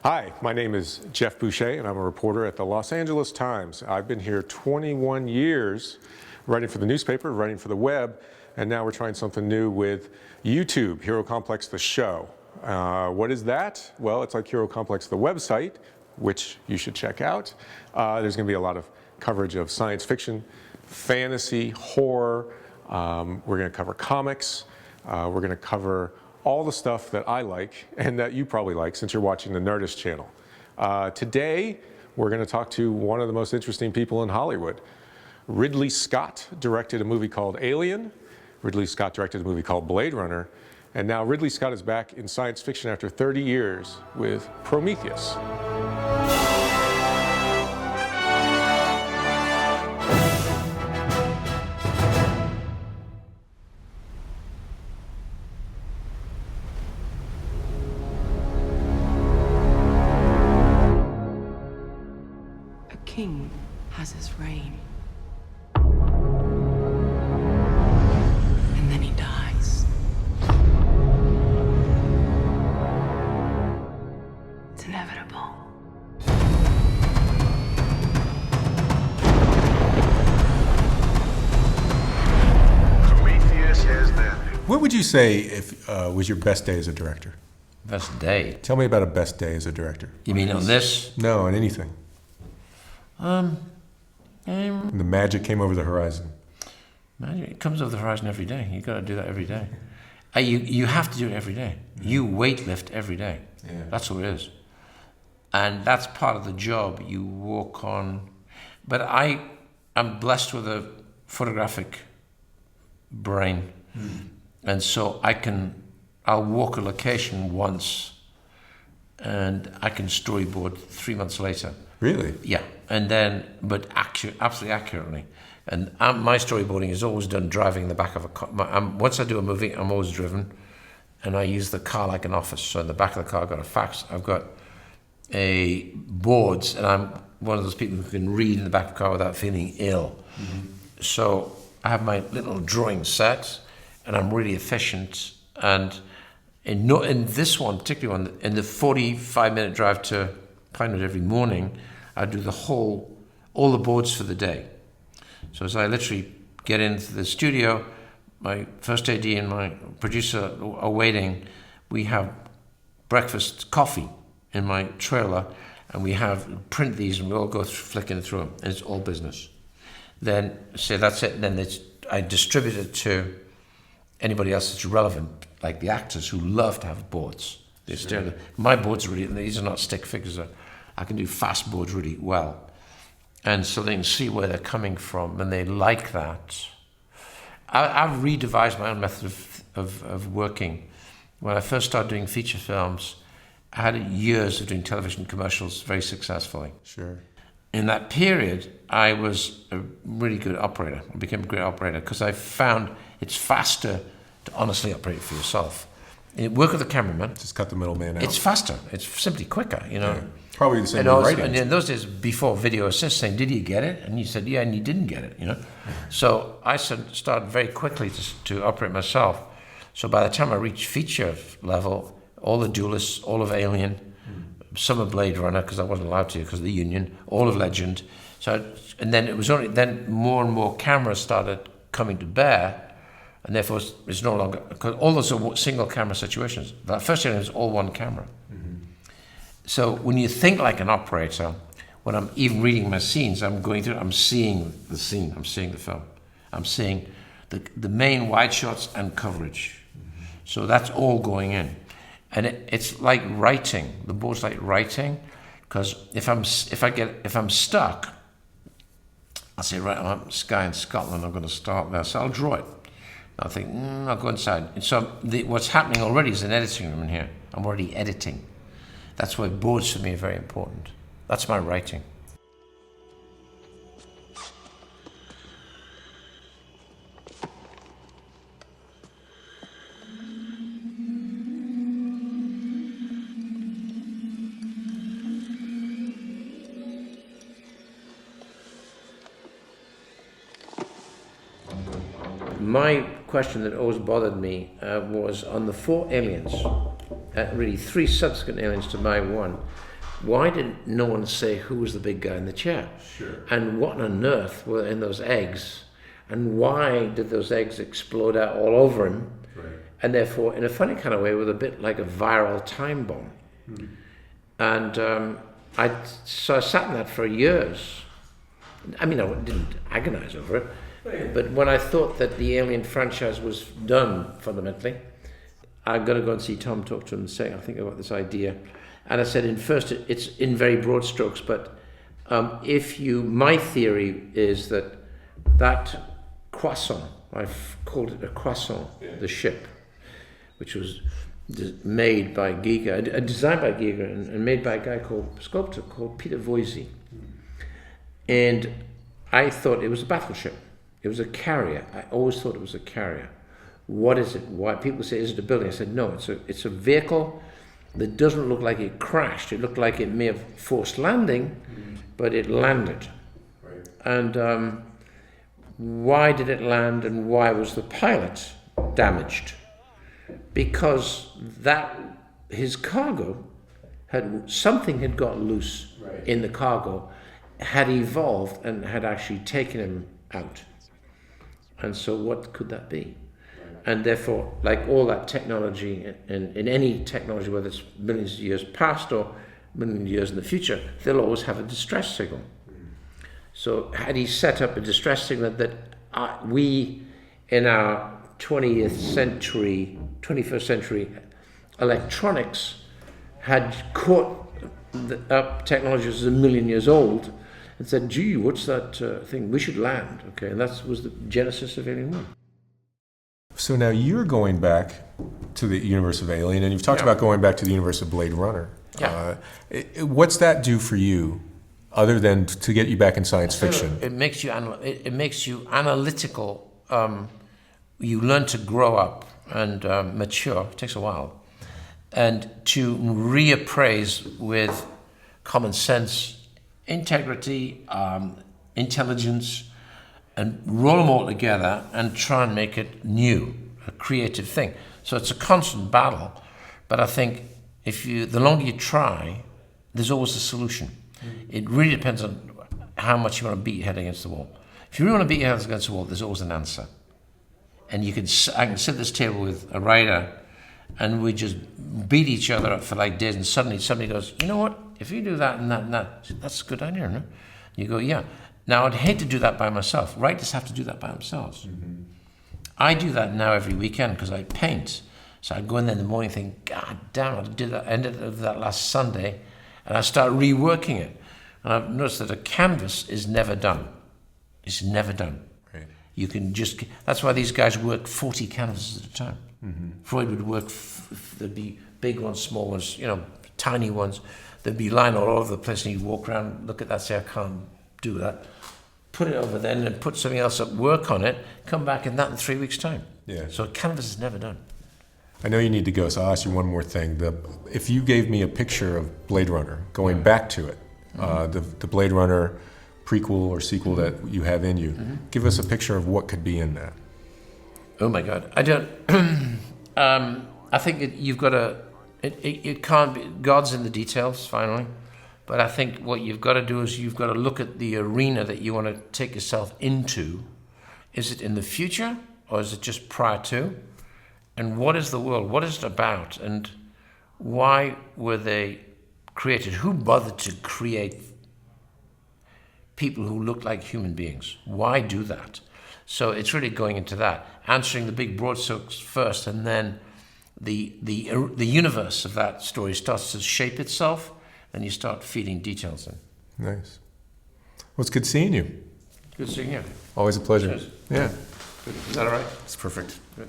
Hi, my name is Geoff Boucher, and I'm a reporter at the Los Angeles Times. I've been here 21 years writing for the newspaper, writing for the web, and now we're trying something new with YouTube, Hero Complex the show. What is that? Well, it's like Hero Complex the website, which you should check out. There's going to be a lot of coverage of science fiction, fantasy, horror. We're going to cover comics. We're going to cover all the stuff that I like and that you probably like since you're watching the Nerdist channel. Today, we're going to talk to one of the most interesting people in Hollywood. Ridley Scott directed a movie called Alien. Ridley Scott directed a movie called Bladerunner. And now Ridley Scott is back in science fiction after 30 years with Prometheus. King has his reign. And then he dies. It's inevitable. Prometheus has landed. What would you say if was your best day as a director? Best day? Tell me about a best day as a director. You mean on this? No, on anything. The magic came over the horizon. Magic, it comes over the horizon every day. You got to do that every day. You have to do it every day. You weightlift every day. Yeah. That's what it is. And that's part of the job. You walk on. But I'm blessed with a photographic brain. And so I'll walk a location once and I can storyboard 3 months later. Really? Yeah, and then, but absolutely accurately. And my storyboarding is always done driving in the back of a car. Once I do a movie, I'm always driven, and I use the car like an office. So in the back of the car, I've got a fax, I've got a boards, and I'm one of those people who can read in the back of the car without feeling ill. Mm-hmm. So I have my little drawing set, and I'm really efficient. And in this one, particularly one, in the 45-minute drive to Pinewood every morning, I do all the boards for the day. So as I literally get into the studio, my first AD and my producer are waiting. We have breakfast coffee in my trailer, and we print these, and we all go flicking through them, and it's all business. Then say that's it. Then I distribute it to anybody else that's relevant, like the actors who love to have boards. Sure. My boards are these are not stick figures. I can do fast boards really well. And so they can see where they're coming from, and they like that. I've redevised my own method of working. When I first started doing feature films, I had years of doing television commercials very successfully. Sure. In that period, I was a really good operator. I became a great operator because I found it's faster to honestly operate for yourself. And work with a cameraman. Just cut the middleman out. It's faster. It's simply quicker, Yeah. Probably the same with writing. And in those days, before video assist, saying, "Did you get it?" And you said, "Yeah," and you didn't get it. So I started very quickly to operate myself. So by the time I reached feature level, all the Duelists, all of Alien, some of Blade Runner because I wasn't allowed to because of the union, all of Legend. And then it was only then more and more cameras started coming to bear. And therefore, it's no longer, because all those are single camera situations. That first Alien was all one camera. Mm-hmm. So when you think like an operator, when I'm even reading my scenes, I'm going through, I'm seeing the scene, I'm seeing the film. I'm seeing the main wide shots and coverage. Mm-hmm. So that's all going in. And it's like writing. The board's like writing, because if I'm stuck, I'll say, right, I'm this guy in Scotland, I'm going to start there. So I'll draw it. I think, I'll go inside. And so what's happening already is an editing room in here. I'm already editing. That's why boards for me are very important. That's my writing. My question that always bothered me was on the 4 aliens, really 3 subsequent aliens to my one, why did no one say who was the big guy in the chair? Sure. And what on earth were in those eggs? And why did those eggs explode out all over him? Right. And therefore, in a funny kind of way, with a bit like a viral time bomb. And so I sat in that for years. I mean, I didn't agonize over it. But when I thought that the Alien franchise was done, fundamentally, I'm going to go and see Tom, talk to him and say, I think about this idea. And I said, it's in very broad strokes, but my theory is that croissant, I've called it a croissant, the ship, which was made by Giger, designed by Giger and made by a sculptor called Peter Voisey. And I thought it was a battleship. It was a carrier. I always thought it was a carrier. What is it? Why? People say, is it a building? I said, no, it's a vehicle that doesn't look like it crashed. It looked like it may have forced landing, but it landed. Right. And why did it land, and why was the pilot damaged? Because his cargo something had got loose in the cargo, had evolved and had actually taken him out. And so what could that be? And therefore, like all that technology, in any technology, whether it's millions of years past or millions of years in the future, they'll always have a distress signal. So had he set up a distress signal that we, in our 21st century electronics, had caught up technology that was a million years old and said, gee, what's that thing? We should land. Okay, and that was the genesis of Alien 1. So now you're going back to the universe of Alien, and you've talked about going back to the universe of Blade Runner. Yeah. What's that do for you, other than to get you back in science fiction? It makes you analytical. You learn to grow up and mature. It takes a while, and to reappraise with common sense, integrity, intelligence, and roll them all together and try and make it new, a creative thing. So it's a constant battle, but I think the longer you try, there's always a solution. It really depends on how much you want to beat your head against the wall. If you really want to beat your head against the wall, there's always an answer. And I can sit at this table with a writer, and we just beat each other up for like days, and suddenly somebody goes, you know what, if you do that and that and that, that's a good idea, no? You go, yeah. Now, I'd hate to do that by myself. Writers have to do that by themselves. Mm-hmm. I do that now every weekend because I paint. So I go in there in the morning and think, God damn, I did that, ended of that last Sunday, and I start reworking it. And I've noticed that a canvas is never done. It's never done. Right. You can just, that's why these guys work 40 canvases at a time. Mm-hmm. Freud would work, there'd be big ones, small ones, tiny ones. There'd be lying all over the place, and you'd walk around, look at that, say, I can't do that. Put it over then and put something else up, work on it, come back in 3 weeks' time. Yeah. So a canvas is never done. I know you need to go, so I'll ask you one more thing. If you gave me a picture of Blade Runner, going back to it, the Blade Runner prequel or sequel that you have in you, give us a picture of what could be in that. Oh my God. I don't, I think you've got to, it can't be, God's in the details, finally. But I think what you've got to do is you've got to look at the arena that you want to take yourself into. Is it in the future, or is it just prior to? And what is the world? What is it about? And why were they created? Who bothered to create people who look like human beings? Why do that? So it's really going into that, answering the big broad strokes first, and then the universe of that story starts to shape itself. And you start feeding details in. Nice. Well, it's good seeing you. Good seeing you. Always a pleasure. Cheers. Yeah. Good. Is that all right? It's perfect. Good.